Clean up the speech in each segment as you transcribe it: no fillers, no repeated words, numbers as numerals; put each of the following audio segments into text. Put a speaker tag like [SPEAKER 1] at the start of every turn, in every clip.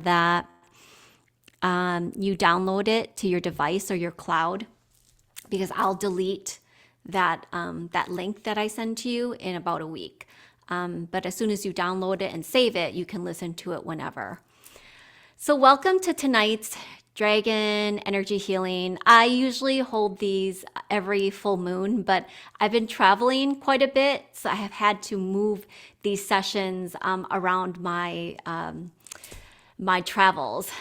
[SPEAKER 1] that you download it to your device or your cloud, because I'll delete that link that I send to you in about a week. But as soon as you download it and save it, you can listen to it whenever. So welcome to tonight's Dragon Energy Healing. I usually hold these every full moon, but I've been traveling quite a bit, so I have had to move these sessions around my travels.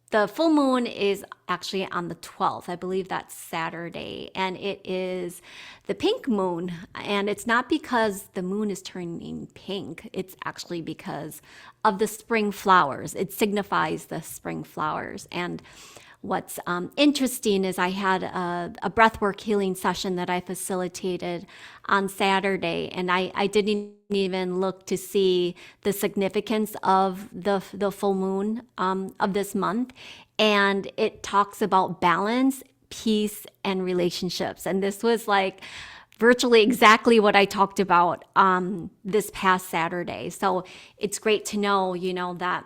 [SPEAKER 1] The full moon is actually on the 12th. I believe that's Saturday, and it is the pink moon. And it's not because the moon is turning pink, it's actually because of the spring flowers. It signifies the spring flowers. And what's interesting is I had a breathwork healing session that I facilitated on Saturday, and I didn't even look to see the significance of the full moon of this month. And it talks about balance, peace, and relationships. And this was like virtually exactly what I talked about this past Saturday. So it's great to know, that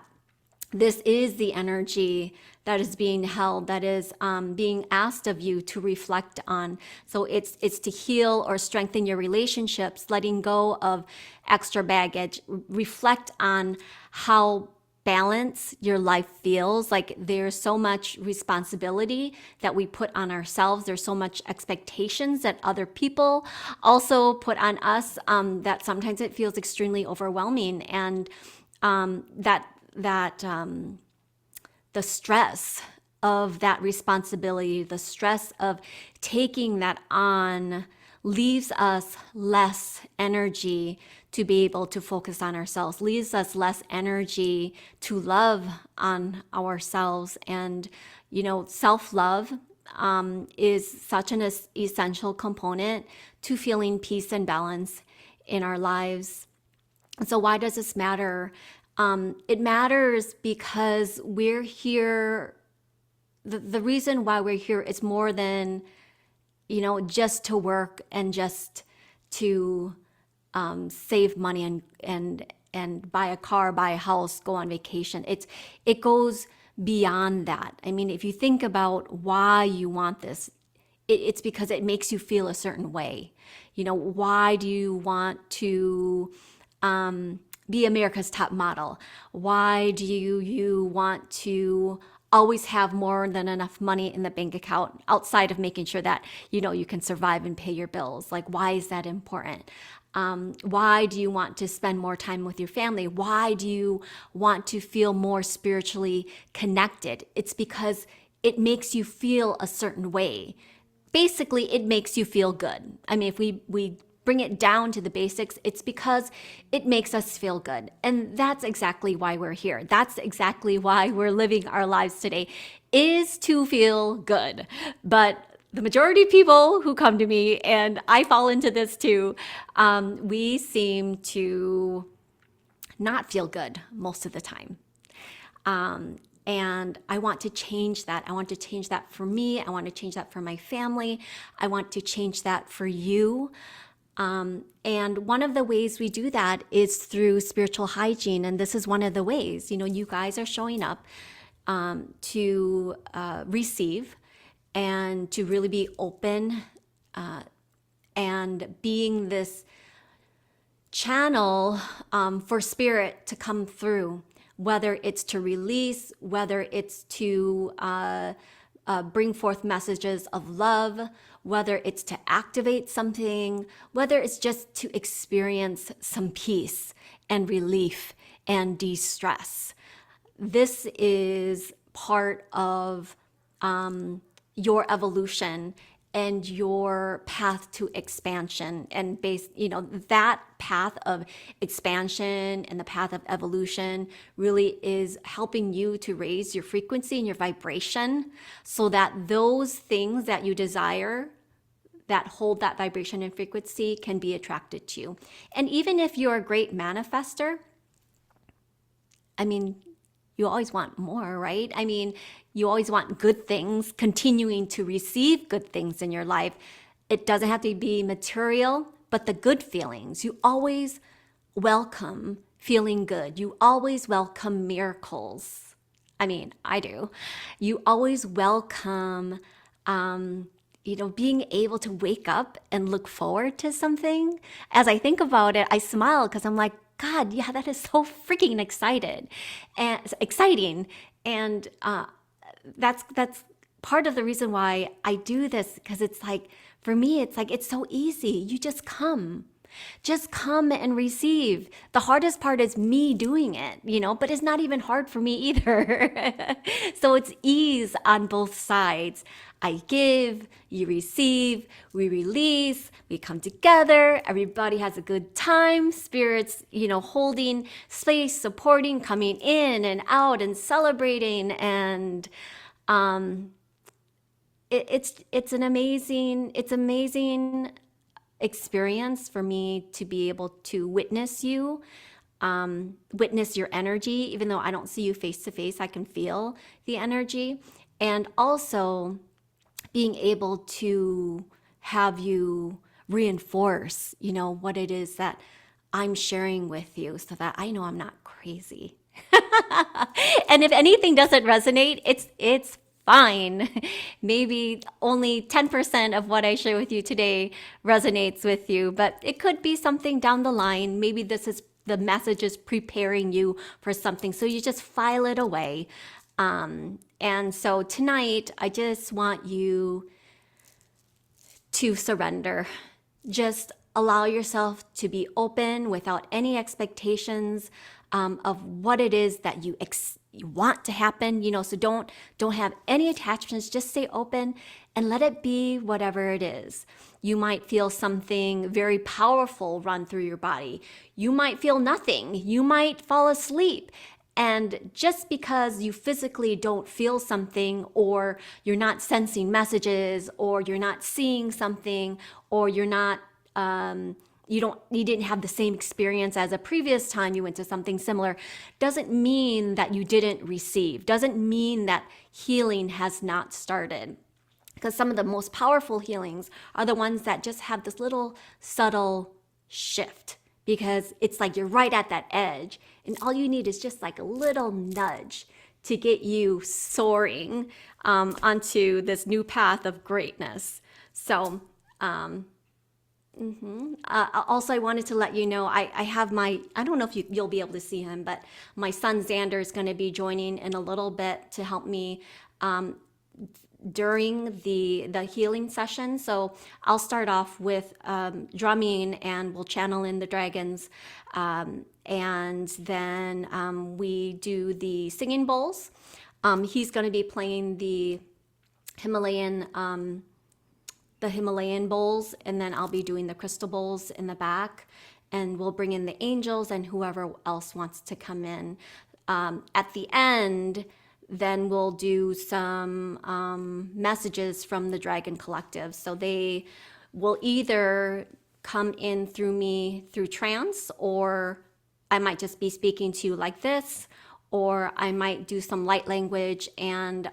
[SPEAKER 1] this is the energy that is being held, that is being asked of you to reflect on. So it's to heal or strengthen your relationships, letting go of extra baggage, reflect on how balance your life feels. Like there's so much responsibility that we put on ourselves. There's so much expectations that other people also put on us, that sometimes it feels extremely overwhelming. And that the stress of that responsibility, the stress of taking that on, leaves us less energy to be able to focus on ourselves, leaves us less energy to love on ourselves. And, self-love is such an essential component to feeling peace and balance in our lives. So why does this matter? It matters because we're here. The reason why we're here is more than, just to work and just to save money and buy a car, buy a house, go on vacation. It goes beyond that. I mean, if you think about why you want this, it's because it makes you feel a certain way. Why do you want to be America's top model? Why do you want to always have more than enough money in the bank account outside of making sure that, you can survive and pay your bills? Like, why is that important? Why do you want to spend more time with your family? Why do you want to feel more spiritually connected? It's because it makes you feel a certain way. Basically, it makes you feel good. I mean, if we bring it down to the basics, it's because it makes us feel good. And that's exactly why we're here. That's exactly why we're living our lives today, is to feel good. But the majority of people who come to me, and I fall into this too, we seem to not feel good most of the time. And I want to change that. I want to change that for me. I want to change that for my family. I want to change that for you. And one of the ways we do that is through spiritual hygiene. And this is one of the ways, you guys are showing up to receive and to really be open and being this channel for spirit to come through, whether it's to release, whether it's to bring forth messages of love, whether it's to activate something, whether it's just to experience some peace and relief and de-stress. This is part of your evolution and your path to expansion, and that path of expansion and the path of evolution really is helping you to raise your frequency and your vibration, so that those things that you desire that hold that vibration and frequency can be attracted to you. And even if you're a great manifester, I mean, you always want more, right? I mean, you always want good things, continuing to receive good things in your life. It doesn't have to be material, but the good feelings. You always welcome feeling good. You always welcome miracles. I mean, I do. You always welcome, being able to wake up and look forward to something. As I think about it, I smile because I'm like, God, yeah, that is so freaking exciting. And that's part of the reason why I do this, because it's like, for me, it's like, it's so easy. You just come. Just come and receive. The hardest part is me doing it, but it's not even hard for me either. So it's ease on both sides. I give, you receive, we release, we come together, everybody has a good time, spirits, holding space, supporting, coming in and out and celebrating. And it's amazing experience for me to be able to witness you, witness your energy. Even though I don't see you face to face, I can feel the energy. And also being able to have you reinforce, what it is that I'm sharing with you, so that I know I'm not crazy. And if anything doesn't resonate, it's fine. Maybe only 10% of what I share with you today resonates with you, but it could be something down the line. Maybe this is the message is preparing you for something, so you just file it away. And so tonight, I just want you to surrender. Just allow yourself to be open without any expectations of what it is that you want to happen. So don't have any attachments. Just stay open and let it be whatever it is. You might feel something very powerful run through your body. You might feel nothing. You might fall asleep. And just because you physically don't feel something, or you're not sensing messages, or you're not seeing something, or you're not, you didn't have the same experience as a previous time you went to something similar, doesn't mean that you didn't receive, doesn't mean that healing has not started. Because some of the most powerful healings are the ones that just have this little subtle shift, because it's like you're right at that edge, and all you need is just like a little nudge to get you soaring onto this new path of greatness. So also, I wanted to let you know, I have I don't know if you'll be able to see him, but my son Xander is going to be joining in a little bit to help me during the healing session. So I'll start off with drumming, and we'll channel in the dragons. And then we do the singing bowls. He's going to be playing the Himalayan bowls, and then I'll be doing the crystal bowls in the back. And we'll bring in the angels and whoever else wants to come in. At the end, then we'll do some messages from the Dragon Collective. So they will either come in through me through trance, or I might just be speaking to you like this, or I might do some light language and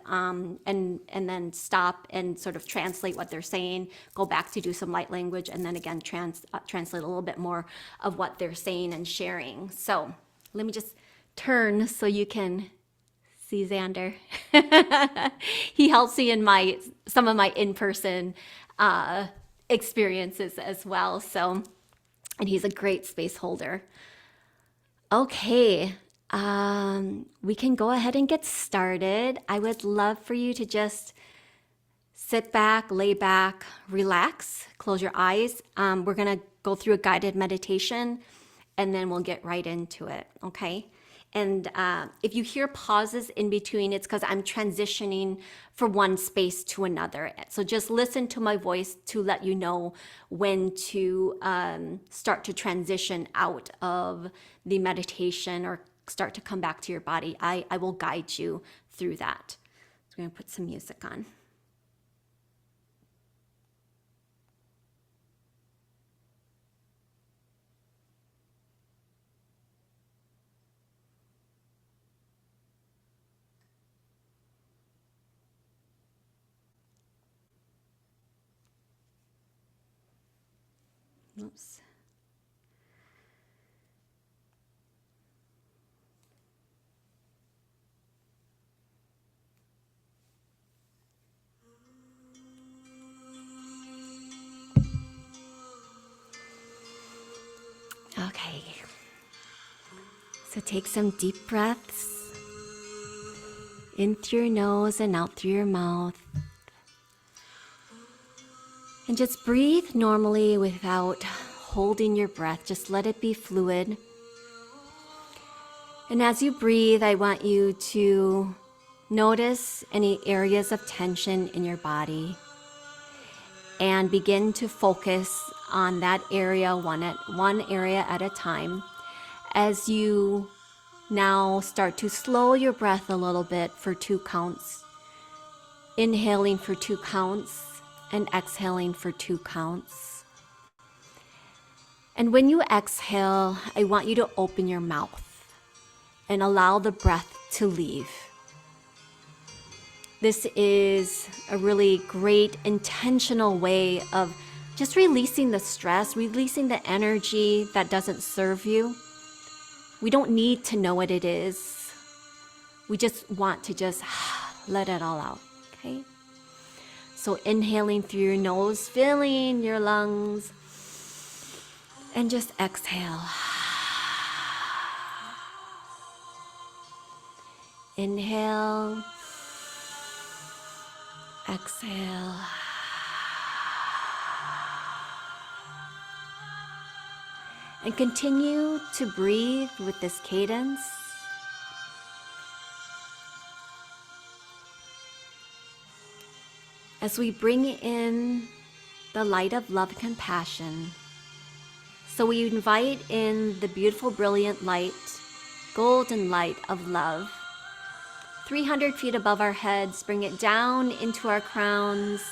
[SPEAKER 1] then stop and sort of translate what they're saying, go back to do some light language, and then again translate a little bit more of what they're saying and sharing. So let me just turn so you can see Xander. He helps me in some of my in-person experiences as well. So, and he's a great space holder. Okay, we can go ahead and get started. I would love for you to just sit back, lay back, relax, close your eyes. We're gonna go through a guided meditation, and then we'll get right into it, okay? And if you hear pauses in between, it's because I'm transitioning from one space to another. So just listen to my voice to let you know when to start to transition out of the meditation or start to come back to your body. I will guide you through that. So we're going to put some music on. Oops. Okay. So take some deep breaths in through your nose and out through your mouth. And just breathe normally without holding your breath. Just let it be fluid. And as you breathe, I want you to notice any areas of tension in your body and begin to focus on that area, one area at a time. As you now start to slow your breath a little bit for 2 counts, inhaling for 2 counts and exhaling for 2 counts. And when you exhale, I want you to open your mouth and allow the breath to leave. This is a really great intentional way of just releasing the stress, releasing the energy that doesn't serve you. We don't need to know what it is. We just want to just let it all out, okay? So inhaling through your nose, filling your lungs, and just exhale. Inhale, exhale. And continue to breathe with this cadence. As we bring in the light of love and compassion. So we invite in the beautiful, brilliant light, golden light of love. 300 feet above our heads, bring it down into our crowns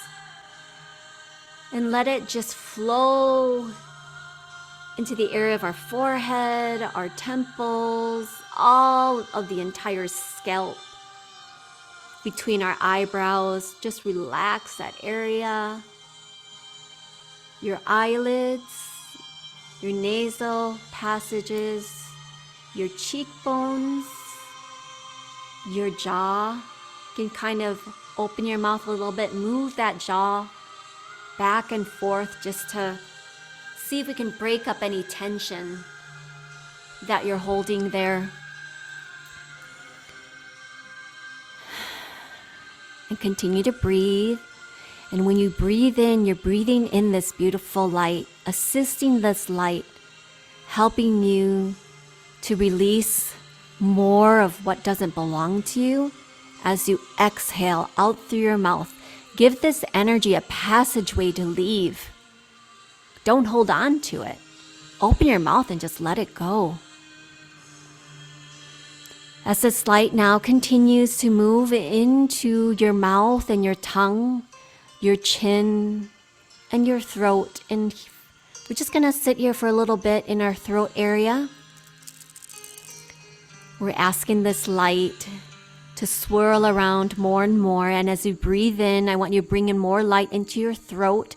[SPEAKER 1] and let it just flow into the area of our forehead, our temples, all of the entire scalp, between our eyebrows. Just relax that area. Your eyelids, your nasal passages, your cheekbones, your jaw. You can kind of open your mouth a little bit, move that jaw back and forth just to see if we can break up any tension that you're holding there. And continue to breathe. And when you breathe in, you're breathing in this beautiful light, assisting this light, helping you to release more of what doesn't belong to you. As you exhale out through your mouth, give this energy a passageway to leave. Don't hold on to it. Open your mouth and just let it go. As this light now continues to move into your mouth and your tongue, your chin, and your throat. And we're just going to sit here for a little bit in our throat area. We're asking this light to swirl around more and more. And as you breathe in, I want you to bring in more light into your throat.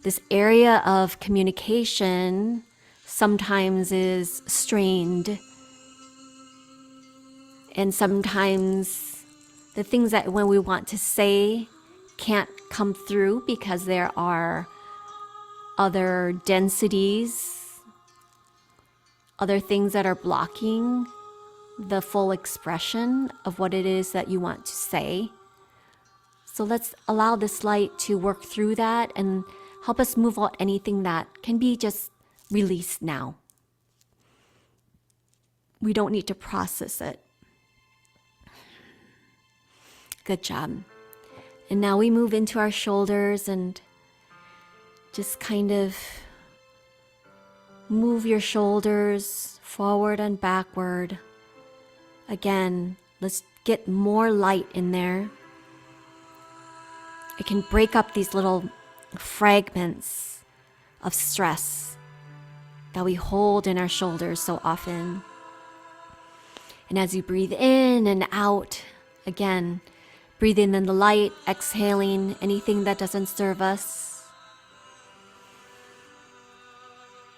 [SPEAKER 1] This area of communication sometimes is strained. And sometimes the things that when we want to say can't come through because there are other densities, other things that are blocking the full expression of what it is that you want to say. So let's allow this light to work through that and help us move out anything that can be just released now. We don't need to process it. Good job. And now we move into our shoulders and just kind of move your shoulders forward and backward. Again, let's get more light in there. It can break up these little fragments of stress that we hold in our shoulders so often. And as you breathe in and out, again, breathing in the light, exhaling anything that doesn't serve us.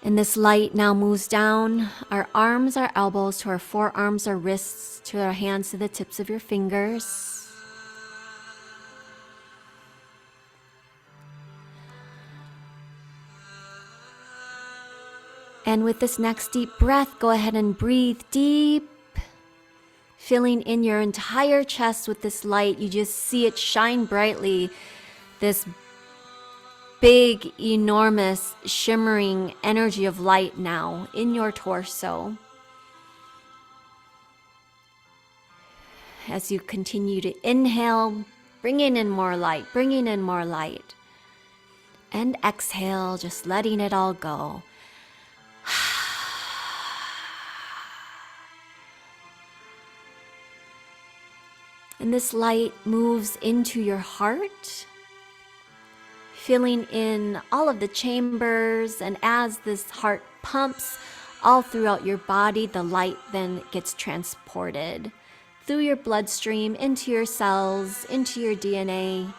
[SPEAKER 1] And this light now moves down our arms, our elbows, to our forearms, our wrists, to our hands, to the tips of your fingers. And with this next deep breath, go ahead and breathe deep, filling in your entire chest with this light. You just see it shine brightly, this big, enormous, shimmering energy of light now in your torso. As you continue to inhale, bringing in more light, bringing in more light. And exhale, just letting it all go. And this light moves into your heart, filling in all of the chambers. And as this heart pumps all throughout your body, the light then gets transported through your bloodstream, into your cells, into your DNA.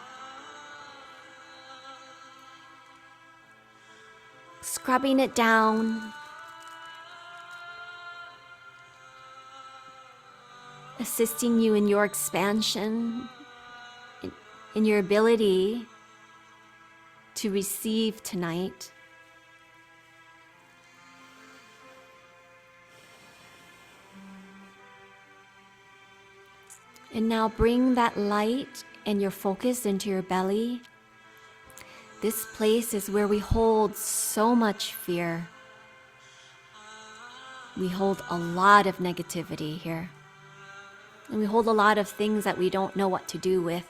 [SPEAKER 1] Scrubbing it down. Assisting you in your expansion, in your ability to receive tonight. And now bring that light and your focus into your belly. This place is where we hold so much fear. We hold a lot of negativity here. And we hold a lot of things that we don't know what to do with.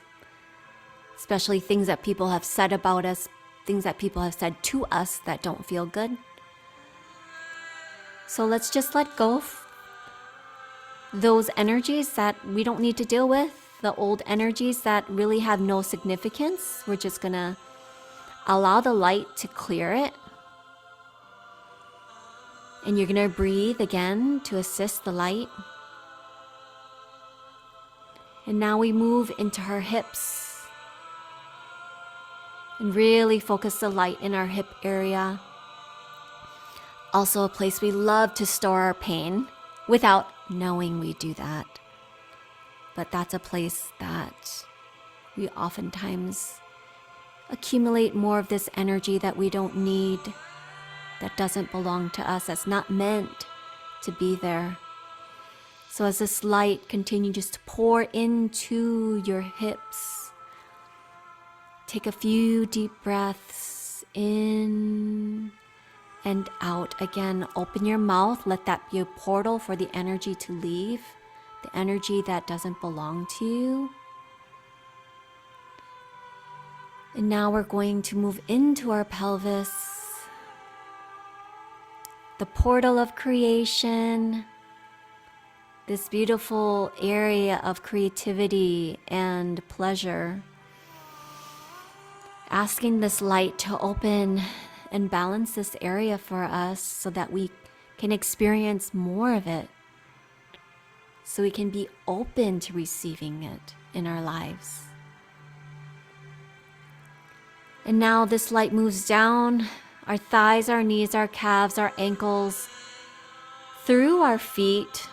[SPEAKER 1] Especially things that people have said about us, things that people have said to us that don't feel good. So let's just let go of those energies that we don't need to deal with, the old energies that really have no significance. We're just gonna allow the light to clear it. And you're gonna breathe again to assist the light. And now we move into our hips and really focus the light in our hip area. Also a place we love to store our pain without knowing we do that. But that's a place that we oftentimes accumulate more of this energy that we don't need, that doesn't belong to us, that's not meant to be there. So as this light continues to pour into your hips, take a few deep breaths in and out. Again, open your mouth. Let that be a portal for the energy to leave, the energy that doesn't belong to you. And now we're going to move into our pelvis, the portal of creation, this beautiful area of creativity and pleasure. Asking this light to open and balance this area for us so that we can experience more of it, so we can be open to receiving it in our lives. And now this light moves down our thighs, our knees, our calves, our ankles, through our feet,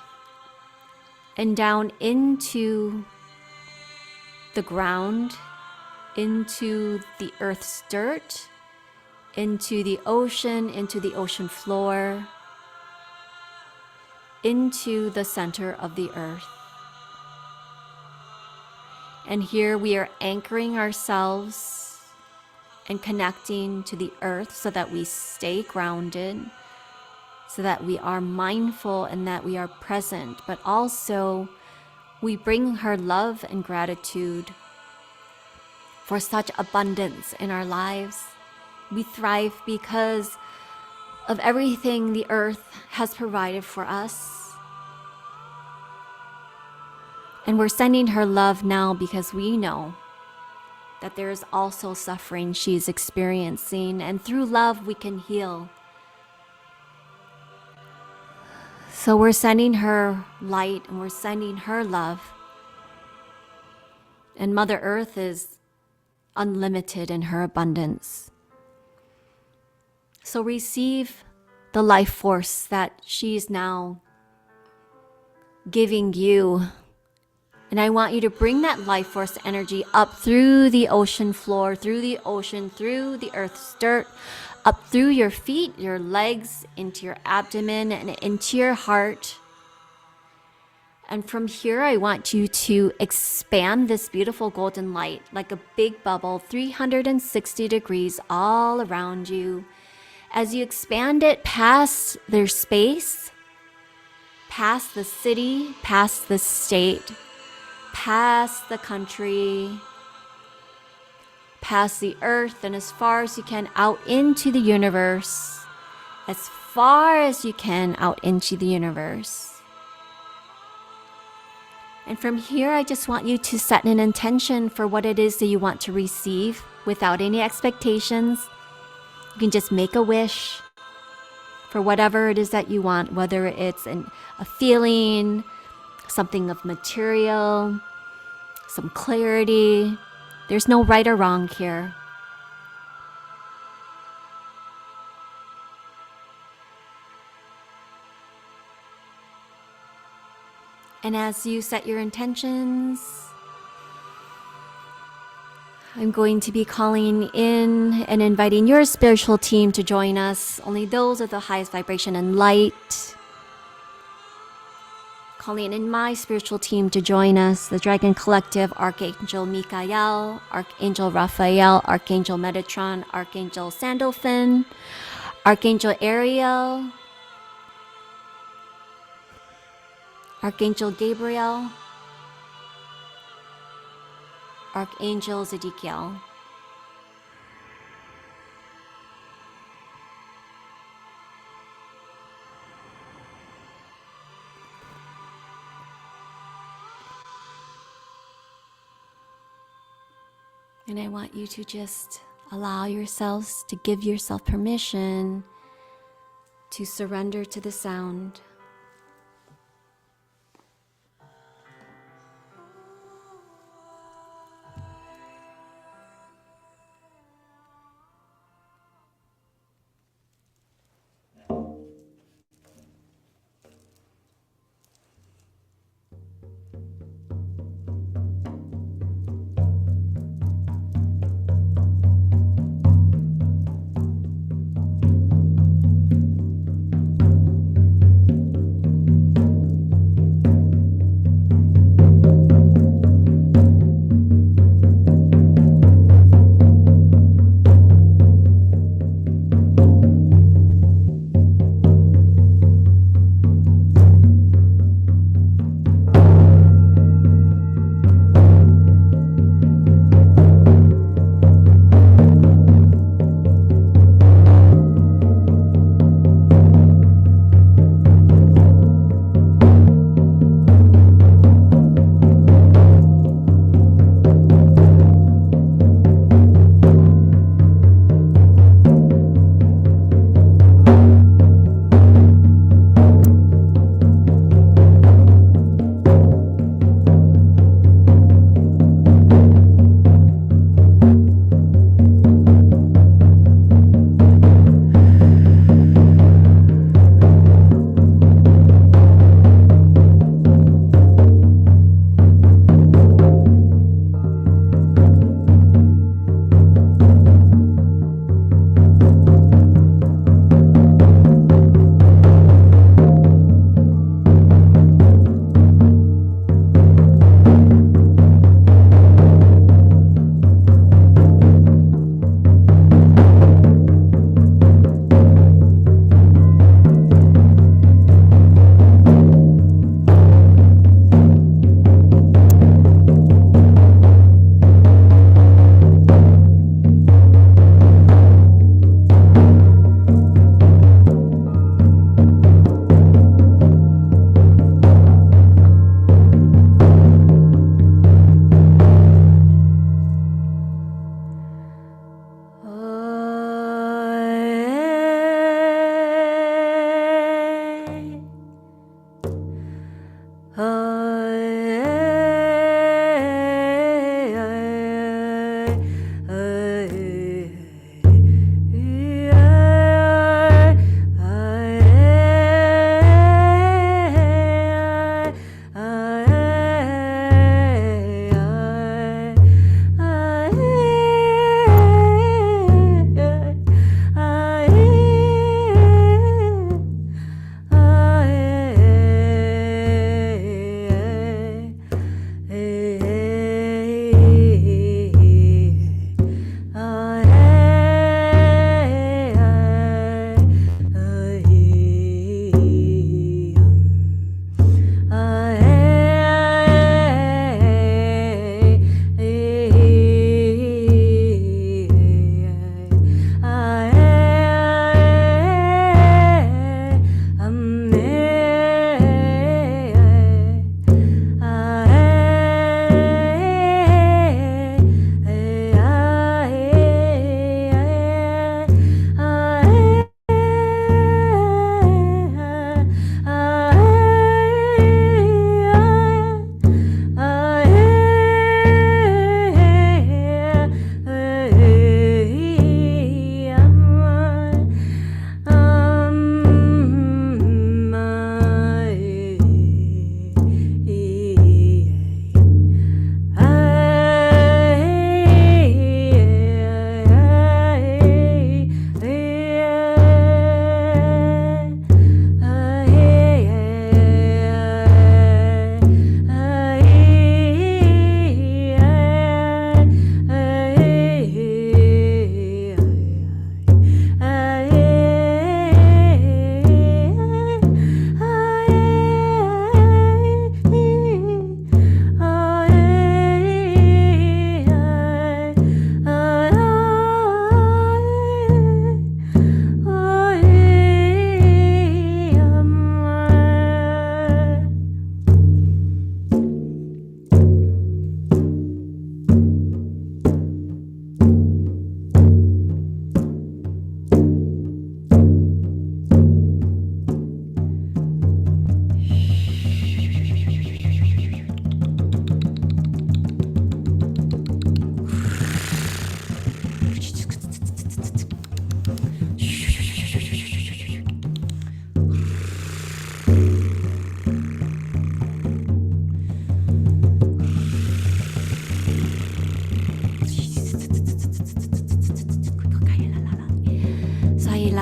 [SPEAKER 1] and down into the ground, into the earth's dirt, into the ocean floor, into the center of the earth. And here we are anchoring ourselves and connecting to the earth so that we stay grounded, so that we are mindful and that we are present, but also we bring her love and gratitude for such abundance in our lives. We thrive because of everything the earth has provided for us. And we're sending her love now because we know that there is also suffering she's experiencing, and through love we can heal. So we're sending her light and we're sending her love. And Mother Earth is unlimited in her abundance. So receive the life force that she's now giving you. And I want you to bring that life force energy up through the ocean floor, through the ocean, through the earth's dirt, up through your feet, your legs, into your abdomen, and into your heart. And from here, I want you to expand this beautiful golden light like a big bubble, 360 degrees all around you. As you expand it past their space, past the city, past the state, past the country, past the earth, and as far as you can out into the universe, as far as you can out into the universe. And from here, I just want you to set an intention for what it is that you want to receive without any expectations. You can just make a wish for whatever it is that you want, whether it's a feeling, something of material, some clarity. There's no right or wrong here. And as you set your intentions, I'm going to be calling in and inviting your spiritual team to join us. Only those of the highest vibration and light. Calling in my spiritual team to join us, the Dragon Collective, Archangel Michael, Archangel Raphael, Archangel Metatron, Archangel Sandalphon, Archangel Ariel, Archangel Gabriel, Archangel Zedekiel. And I want you to just allow yourselves to give yourself permission to surrender to the sound.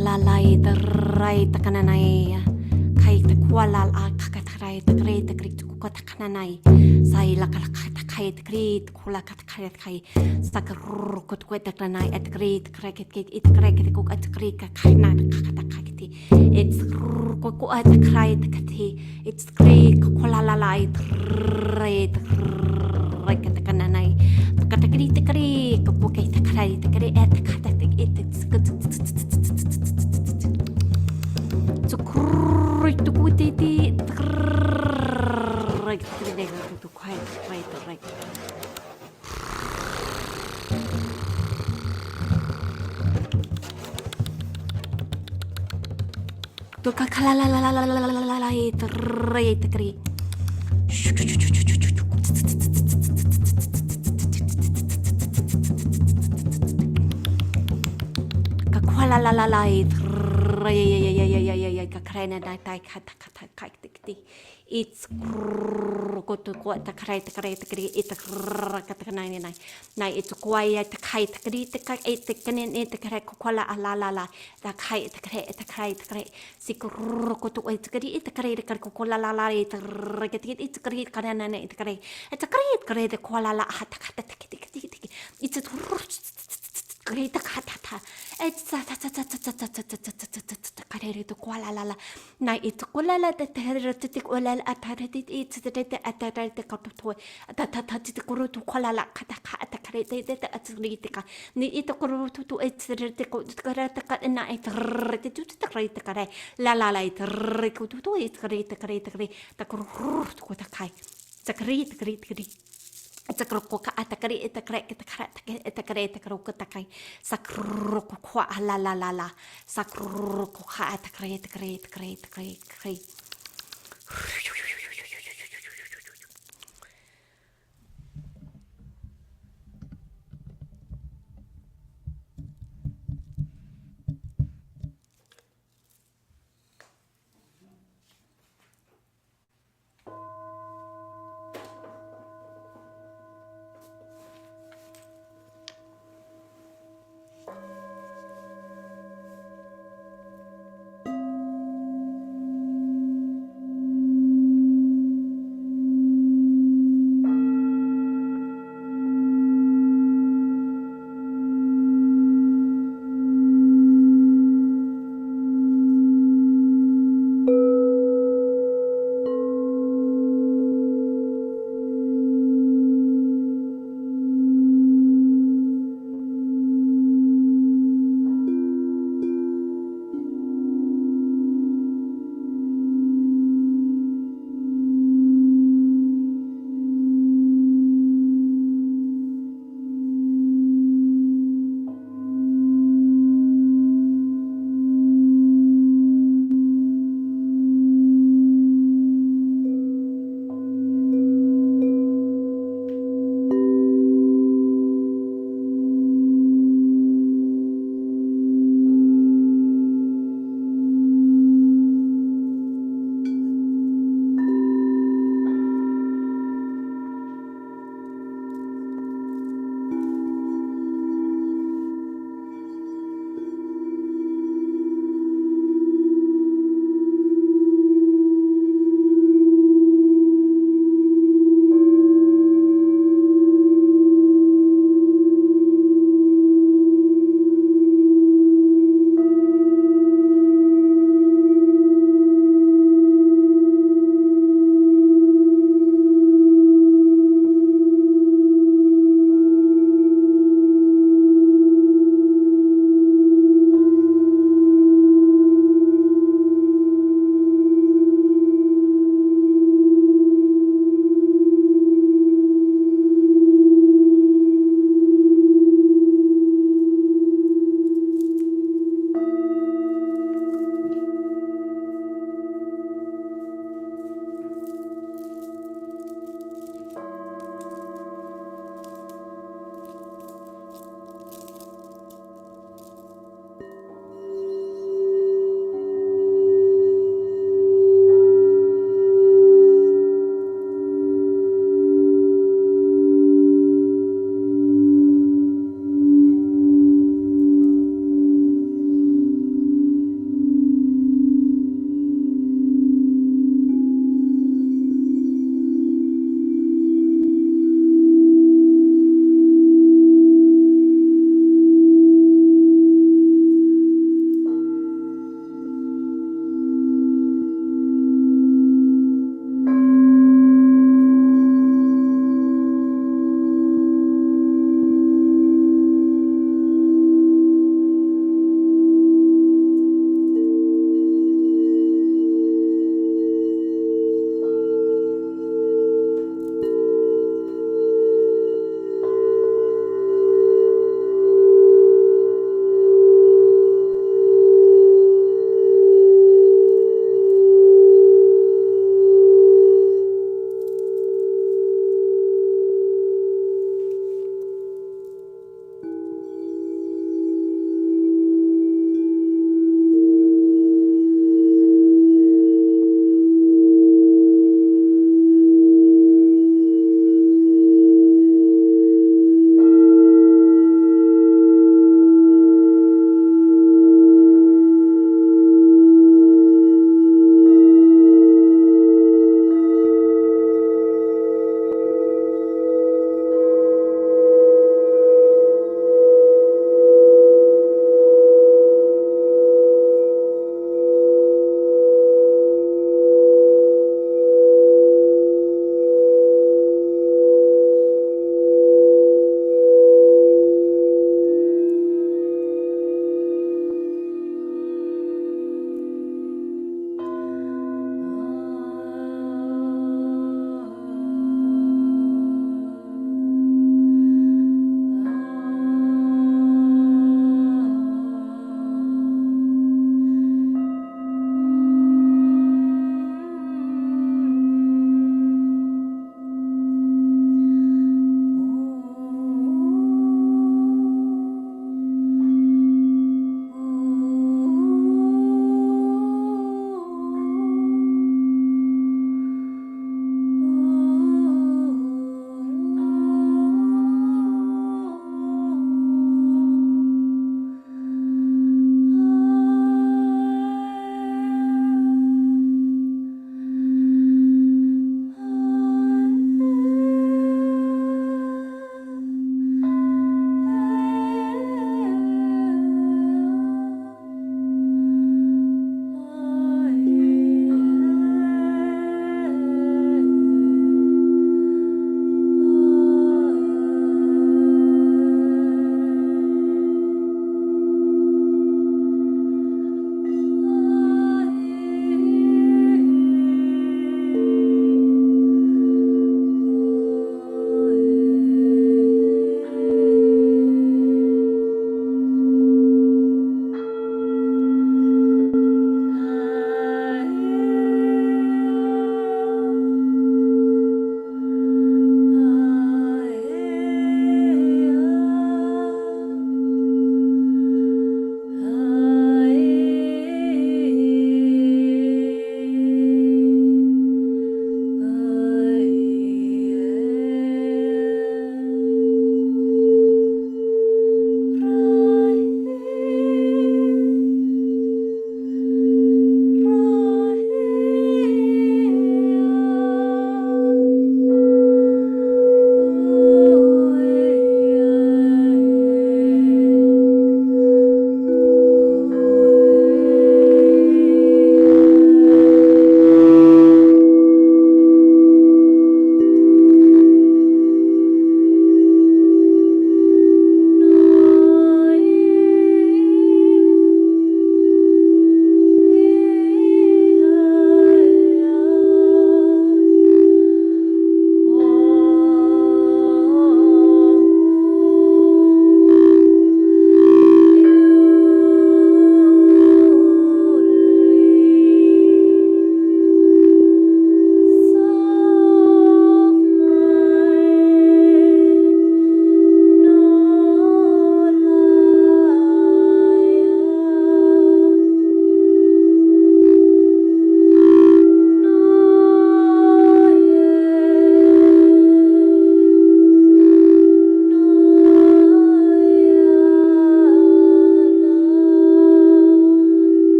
[SPEAKER 1] la la the right kananai kai te kuala a kakatrai te great the great kukatanai sai la kai te great kula kai sakar kut kuetanai at great cracket it cracket cook at great kai na kakati it's ko at kai te kati it's great kula la la right right kananai katakri te kri ko kai te krai te kri at kata it's good so kri to put it right to quiet right to kakala la la la la la la la la it right kri la la la la kakrena na tai kata kati it's ko to ko ta krai ta it kata nai nai it's kwai ta kai ta kri ta kai it kanen it krai ko la la la la ta kai ta krai sikro ko to it kri it krai ko la la la it kri kana na it krai ta ko la ta kata it's great katata it's karere to kwala la na it kolala te tere te kolala atare it te atare te kato ta te koro to kwala kata kata kare te atsritika ni it koro to it te ko karata ka na it te tu te kare la it ko to it kare ta koro ko ta kai ta kare Takroko atakari etakare takroko takai sakroko kwa la sakroko atakare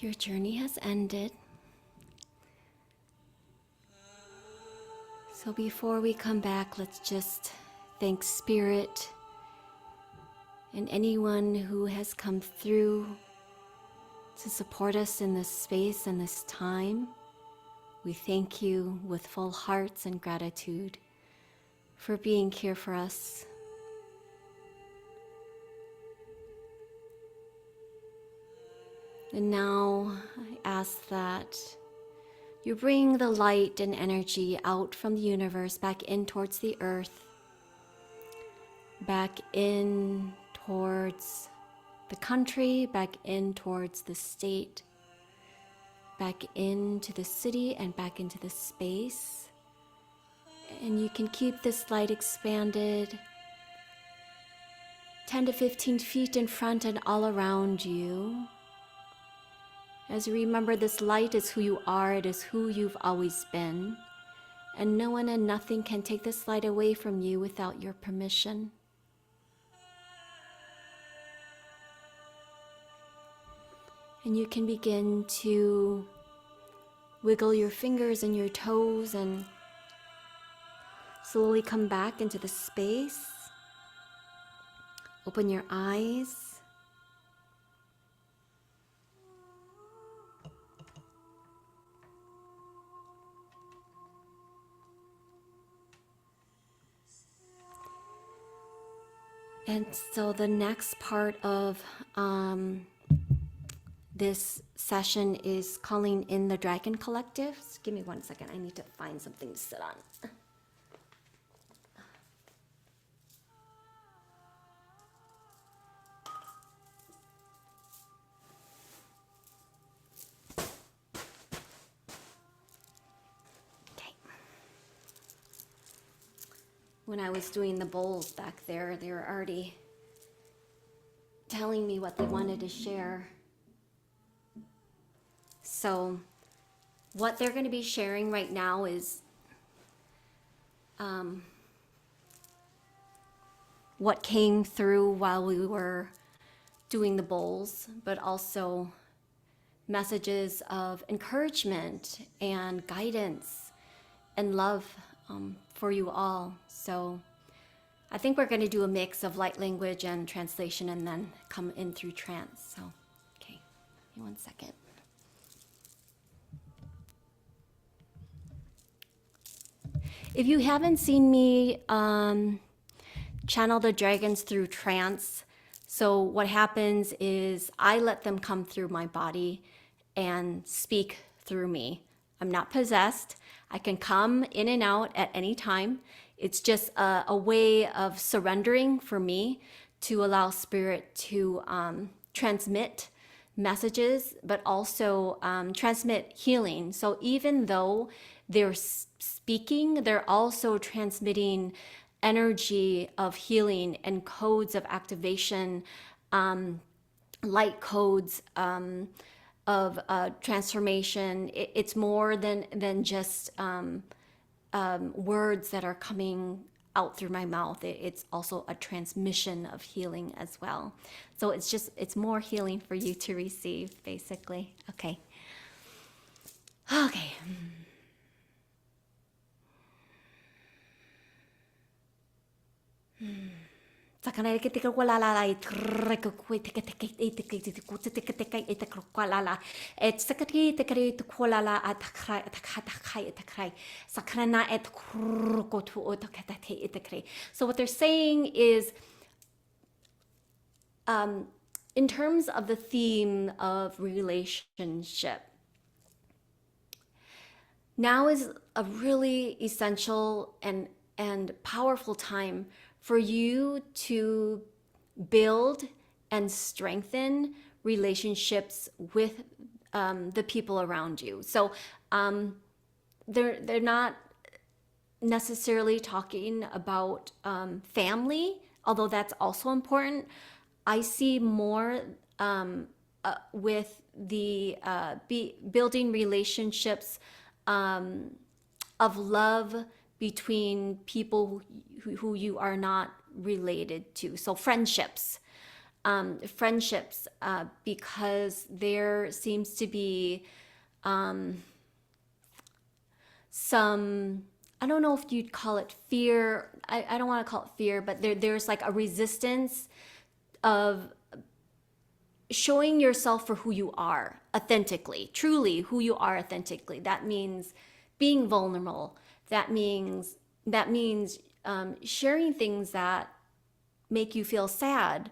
[SPEAKER 1] Your journey has ended. So before we come back, let's just thank Spirit and anyone who has come through to support us in this space and this time. We thank you with full hearts and gratitude for being here for us. And now I ask that you bring the light and energy out from the universe back in towards the earth, back in towards the country, back in towards the state, back into the city and back into the space. And you can keep this light expanded 10 to 15 feet in front and all around you. As you remember, this light is who you are, it is who you've always been. And no one and nothing can take this light away from you without your permission. And you can begin to wiggle your fingers and your toes and slowly come back into the space. Open your eyes. And so the next part of this session is calling in the Dragon Collective. Just give me 1 second. I need to find something to sit on. Okay. When I was doing the bowls back there, they were already telling me what they wanted to share. So what they're going to be sharing right now is what came through while we were doing the bowls, but also messages of encouragement and guidance and love for you all. So I think we're going to do a mix of light language and translation and then come in through trance. So, okay, give me 1 second. If you haven't seen me channel the dragons through trance, so what happens is I let them come through my body and speak through me. I'm not possessed. I can come in and out at any time. It's just a way of surrendering for me to allow Spirit to transmit messages, but also transmit healing. So even though they're speaking, they're also transmitting energy of healing and codes of activation, light codes of transformation. It's more than just words that are coming out through my mouth. It's also a transmission of healing as well. So it's more healing for you to receive, basically. Okay. Sakana ke te ko la la I trek ko te te ko la la et sakati te kare te ko la la atakrai atakrai sakrana et ko to otakate etakre. So what they're saying is in terms of the theme of relationship, now is a really essential and powerful time for you to build and strengthen relationships with the people around you. So they're not necessarily talking about family, although that's also important. I see more with the building relationships of love between people who you are not related to. So friendships. friendships, because there seems to be some, I don't know if you'd call it fear. I don't want to call it fear, but there's like a resistance of showing yourself for who you are authentically, truly who you are authentically. That means being vulnerable. That means sharing things that make you feel sad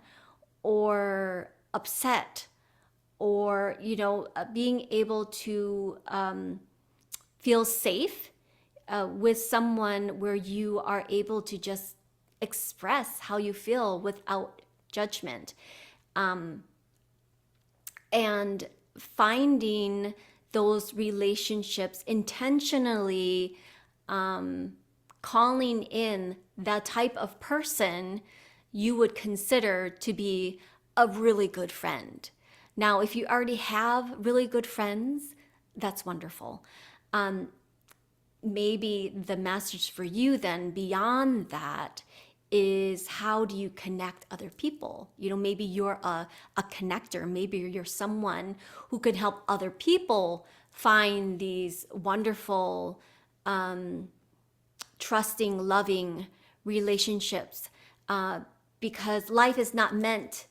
[SPEAKER 1] or upset, or being able to feel safe with someone where you are able to just express how you feel without judgment. And finding those relationships intentionally, calling in the type of person you would consider to be a really good friend. Now, if you already have really good friends, that's wonderful. Maybe the message for you then beyond that is, how do you connect other people? Maybe you're a connector. Maybe you're someone who can help other people find these wonderful, trusting, loving relationships, because life is not meant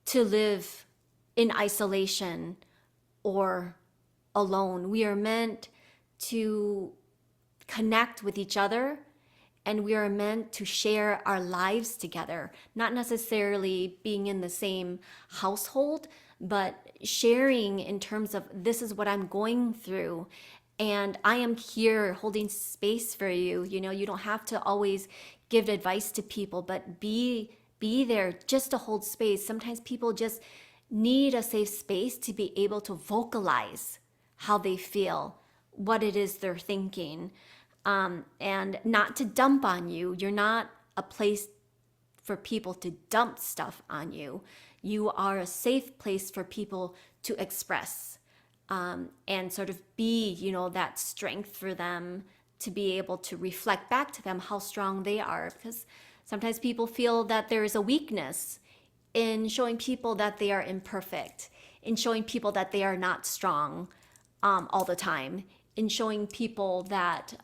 [SPEAKER 1] to live in isolation or alone. We are meant to connect with each other, and we are meant to share our lives together, not necessarily being in the same household, but sharing in terms of, this is what I'm going through, and I am here holding space for you. You don't have to always give advice to people, but be there just to hold space. Sometimes people just need a safe space to be able to vocalize how they feel, what it is they're thinking, and not to dump on you. You're not a place for people to dump stuff on you. You are a safe place for people to express, and sort of be, that strength for them to be able to reflect back to them how strong they are. Because sometimes people feel that there is a weakness in showing people that they are imperfect, in showing people that they are not strong all the time, in showing people that,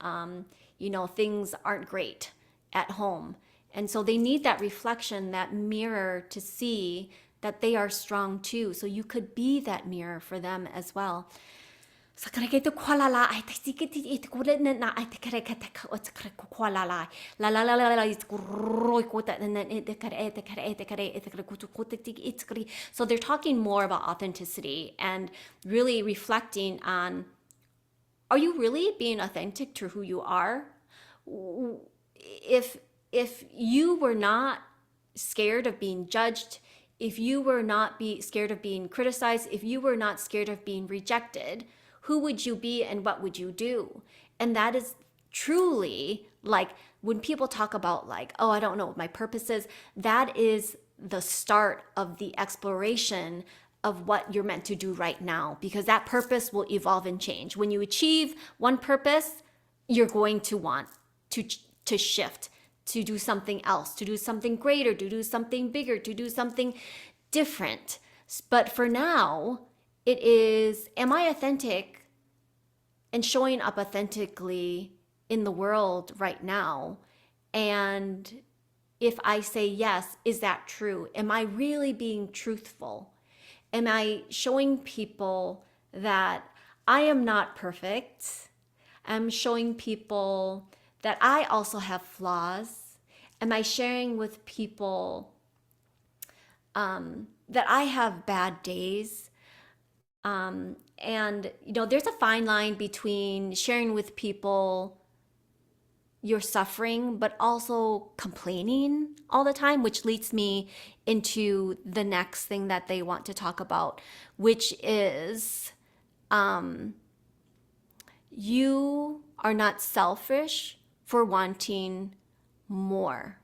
[SPEAKER 1] things aren't great at home. And so they need that reflection, that mirror, to see that they are strong too. So you could be that mirror for them as well. So they're talking more about authenticity and really reflecting on, are you really being authentic to who you are? If you were not scared of being judged, if you were not scared of being criticized, if you were not scared of being rejected, who would you be and what would you do? And that is truly, like, when people talk about, like, oh, I don't know what my purpose is, that is the start of the exploration of what you're meant to do right now, because that purpose will evolve and change. When you achieve one purpose, you're going to want to shift, to do something else, to do something greater, to do something bigger, to do something different. But for now, it is, am I authentic and showing up authentically in the world right now? And if I say yes, is that true? Am I really being truthful? Am I showing people that I am not perfect? I'm showing people that I also have flaws. Am I sharing with people that I have bad days? And, there's a fine line between sharing with people your suffering, but also complaining all the time, which leads me into the next thing that they want to talk about, which is you are not selfish for wanting more.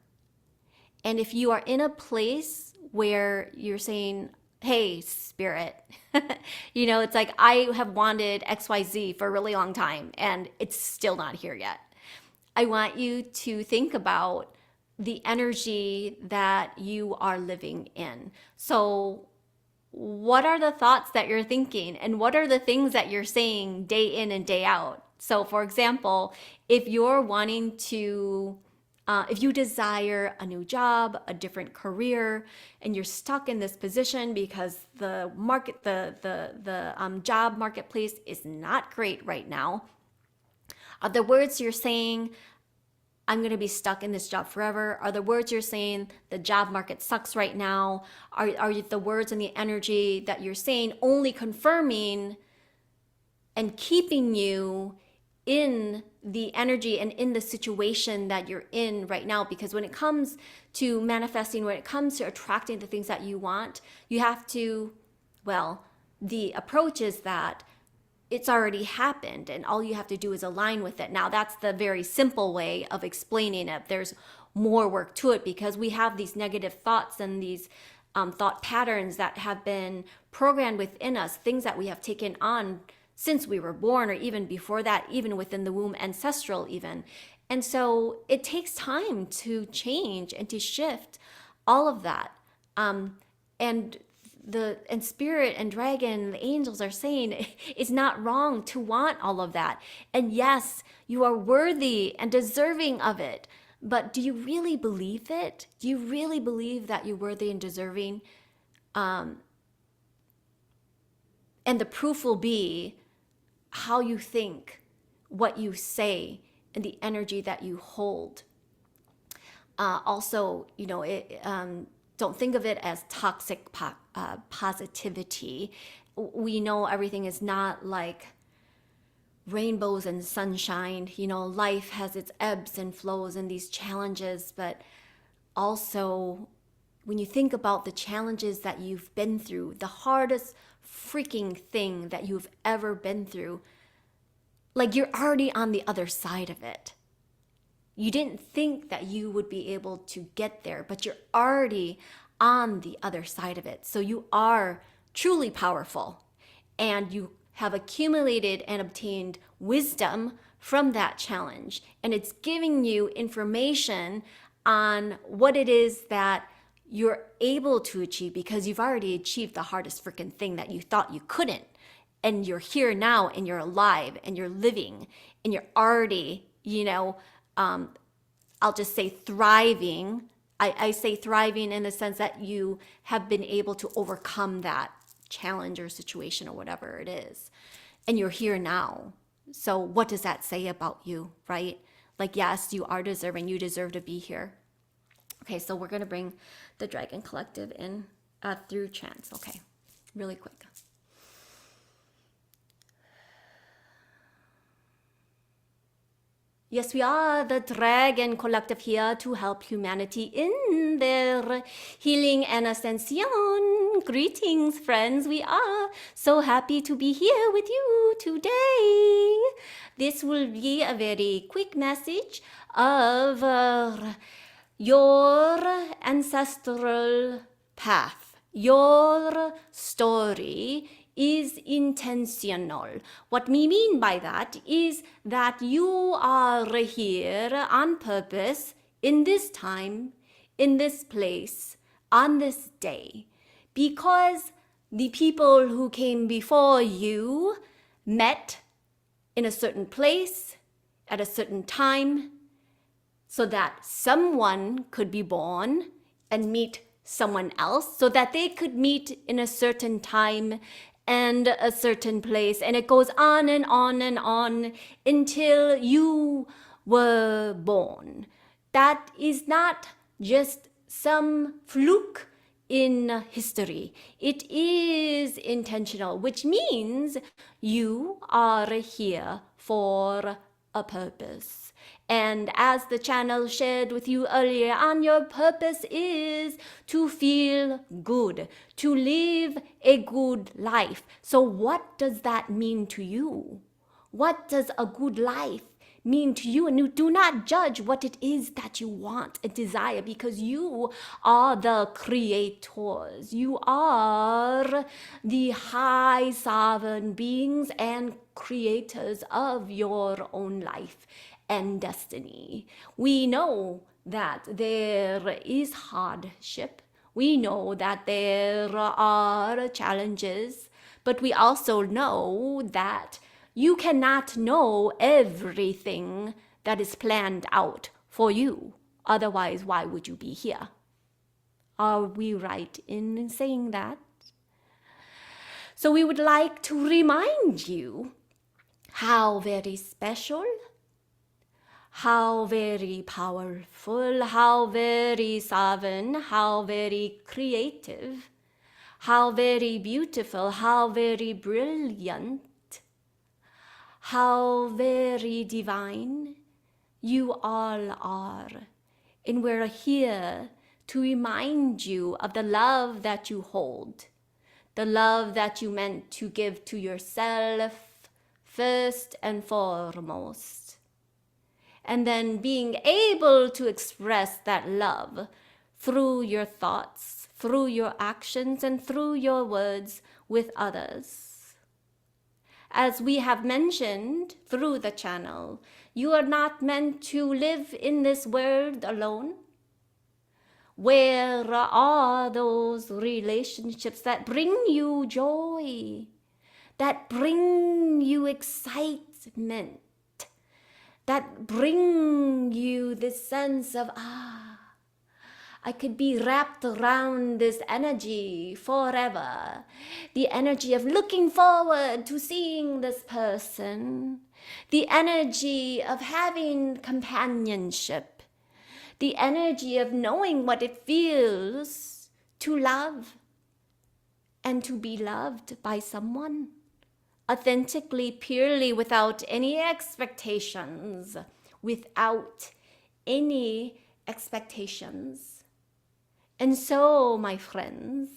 [SPEAKER 1] And if you are in a place where you're saying, hey, spirit, it's like, I have wanted XYZ for a really long time and it's still not here yet. I want you to think about the energy that you are living in. So what are the thoughts that you're thinking, and what are the things that you're saying day in and day out? So for example, if you're wanting to if you desire a new job, a different career, and you're stuck in this position because the market, the job marketplace is not great right now, are the words you're saying, I'm going to be stuck in this job forever? Are the words you're saying, the job market sucks right now? Are the words and the energy that you're saying only confirming and keeping you in the energy and in the situation that you're in right now? Because when it comes to manifesting, when it comes to attracting the things that you want, you have to, well, the approach is that it's already happened and all you have to do is align with it. Now, that's the very simple way of explaining it. There's more work to it because we have these negative thoughts and these thought patterns that have been programmed within us, things that we have taken on since we were born, or even before that, even within the womb, ancestral even. And so it takes time to change and to shift all of that. And spirit and dragon and the angels are saying it's not wrong to want all of that. And yes, you are worthy and deserving of it. But do you really believe it? Do you really believe that you're worthy and deserving? And the proof will be how you think, what you say, and the energy that you hold. Also, don't think of it as toxic positivity. We know everything is not like rainbows and sunshine. Life has its ebbs and flows and these challenges, but also when you think about the challenges that you've been through, the hardest freaking thing that you've ever been through, like you're already on the other side of it. You didn't think that you would be able to get there, but you're already on the other side of it. So you are truly powerful, and you have accumulated and obtained wisdom from that challenge. And it's giving you information on what it is that you're able to achieve, because you've already achieved the hardest freaking thing that you thought you couldn't. And you're here now, and you're alive, and you're living, and you're already, I'll just say thriving. I say thriving in the sense that you have been able to overcome that challenge or situation or whatever it is. And you're here now. So what does that say about you, right? Like, yes, you are deserving. You deserve to be here. Okay, so we're going to bring the Dragon Collective in through chants. Okay, really quick. Yes, we are the Dragon Collective, here to help humanity in their healing and ascension. Greetings, friends. We are so happy to be here with you today. This will be a very quick message of your ancestral path, your story is intentional. What we mean by that is that you are here on purpose in this time, in this place, on this day, because the people who came before you met in a certain place at a certain time, so that someone could be born and meet someone else, so that they could meet in a certain time and a certain place. And it goes on and on and on until you were born. That is not just some fluke in history. It is intentional, which means you are here for a purpose. And as the channel shared with you earlier on, your purpose is to feel good, to live a good life. So what does that mean to you? What does a good life mean to you? And you do not judge what it is that you want and desire, because you are the creators. You are the high sovereign beings and creators of your own life and destiny. We know that there is hardship. We know that there are challenges, but we also know that you cannot know everything that is planned out for you. Otherwise, why would you be here? Are we right in saying that? So we would like to remind you how very special, how very powerful, how very sovereign, how very creative, how very beautiful, how very brilliant, how very divine you all are. And we're here to remind you of the love that you hold, the love that you meant to give to yourself first and foremost. And then being able to express that love through your thoughts, through your actions, and through your words with others. As we have mentioned through the channel, you are not meant to live in this world alone. Where are those relationships that bring you joy, that bring you excitement, that bring you this sense of, I could be wrapped around this energy forever. The energy of looking forward to seeing this person. The energy of having companionship. The energy of knowing what it feels to love and to be loved by someone. Authentically, purely, without any expectations. Without any expectations. And so, my friends,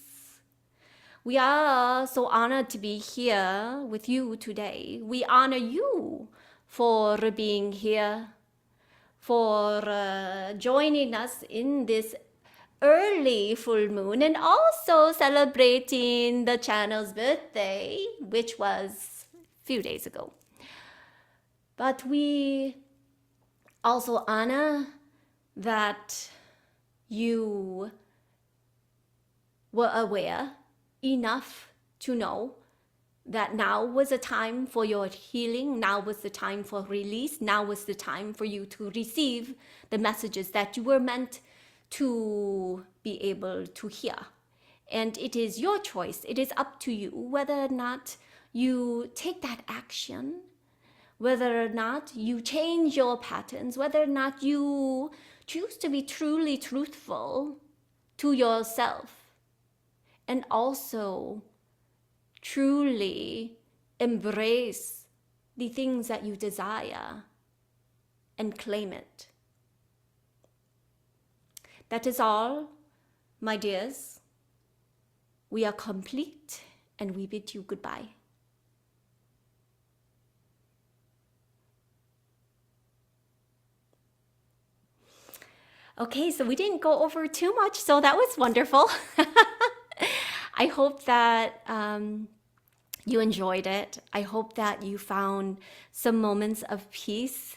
[SPEAKER 1] we are so honored to be here with you today. We honor you for being here, for joining us in this early full moon, and also celebrating the channel's birthday, which was a few days ago. But we also honor that you were aware enough to know that now was the time for your healing, now was the time for release, now was the time for you to receive the messages that you were meant to be able to hear. And it is your choice, it is up to you whether or not you take that action, whether or not you change your patterns, whether or not you choose to be truly truthful to yourself, and also truly embrace the things that you desire and claim it. That is all, my dears. We are complete and we bid you goodbye. Okay, so we didn't go over too much, so that was wonderful. I hope that you enjoyed it. I hope that you found some moments of peace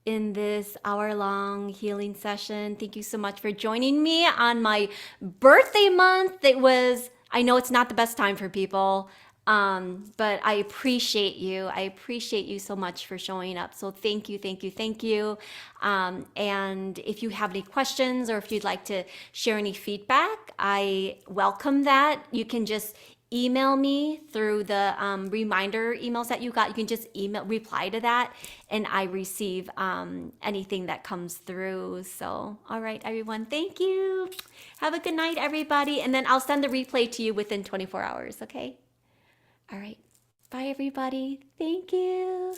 [SPEAKER 1] in this hour-long healing session. Thank you so much for joining me on my birthday month. I know it's not the best time for people, but I appreciate you. I appreciate you so much for showing up. So thank you, thank you, thank you. And if you have any questions or if you'd like to share any feedback, I welcome that. You can just email me through the reminder emails that you got. You can just reply to that, and I receive anything that comes through. So, all right, everyone, thank you. Have a good night, everybody. And then I'll send the replay to you within 24 hours, okay? All right. Bye, everybody. Thank you.